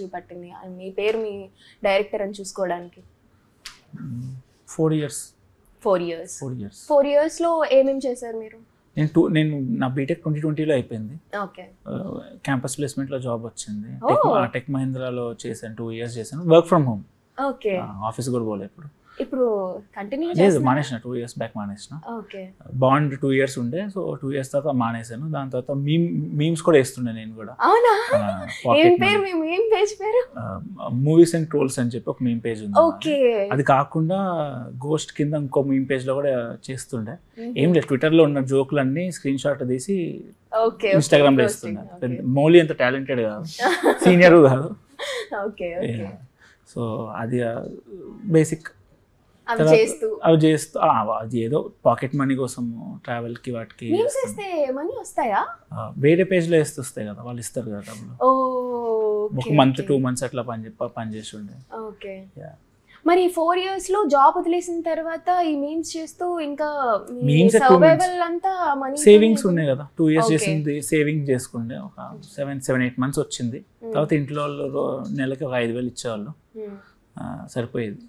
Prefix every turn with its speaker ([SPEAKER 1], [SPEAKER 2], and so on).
[SPEAKER 1] చూపట్టింది మీ పేరు మీ డైరెక్టర్ అని చూసుకోవడానికి?
[SPEAKER 2] 4 years.
[SPEAKER 1] 4 years.
[SPEAKER 2] 4 years.
[SPEAKER 1] 4 years లో ఏమేమి చేశారు మీరు?
[SPEAKER 2] నేను నా బీటెక్ 2020లో అయిపోయింది.
[SPEAKER 1] ఓకే.
[SPEAKER 2] క్యాంపస్ ప్లేస్మెంట్లో జాబ్ వచ్చింది. టెక్ మహీంద్రాలో చేశాను, 2 years చేశాను. Work from home.
[SPEAKER 1] Okay.
[SPEAKER 2] Office కూడా పోలే
[SPEAKER 1] ఇప్పుడు కంటిన్యూ
[SPEAKER 2] లేదు, మానేసిన 2 years బ్యాక్ మానేసిన.
[SPEAKER 1] ఓకే.
[SPEAKER 2] బాండ్ 2 years ఉండే, సో 2 years తర్వాత మానేశాను. దాని తర్వాత మీమ్స్ కూడా వేస్తుండే నేను కూడా.
[SPEAKER 1] అవునా? ఏం పేరు మీ మీమ్ పేజ్ పేరు?
[SPEAKER 2] మూవీస్ అండ్ ట్రోల్స్ అని చెప్పి ఒక మీమ్ పేజ్ ఉంది.
[SPEAKER 1] ఓకే.
[SPEAKER 2] అది కాకుండా గోస్ట్ కింద ఇంకో మీమ్ పేజ్ లో కూడా చేస్తుండే. ఏం లేదు, ట్విట్టర్ లో ఉన్న జోకులన్నీ స్క్రీన్ షాట్ తీసి ఇన్స్టాగ్రామ్ లో ఇస్తుండే. మౌలి అంత టాలెంటెడ్ కాదు, సీనియర్ కాదు.
[SPEAKER 1] ఓకే.
[SPEAKER 2] సో అది బేసిక్ అవి చేస్తూ అది ఏదో పాకెట్ మనీ కోసం ట్రావెల్ కి వాటికి.
[SPEAKER 1] మనీ వస్తాయా?
[SPEAKER 2] వేరే పేజ్ లో వేస్తే వస్తాయి కదా, వాళ్ళు ఇస్తారు కదా డబ్బులు. ఒక మంత్ 2 months అట్లా పని చేసి ఉండే.
[SPEAKER 1] ఓకే. మరి 4 years లో జాబ్ వదిలేసిన తర్వాత ఈ మీమ్స్ చేస్తూ ఇంకా సర్వైవల్ అంతా మనీ
[SPEAKER 2] సేవింగ్స్ ఉన్నాయి కదా. 2 years చేసింది సేవింగ్ చేసుకుండే. ఒక 7-8 months వచ్చింది. తర్వాత ఇంట్లో నెలకి ఒక 5,000 ఇచ్చేవాళ్ళు, సరిపోయేది.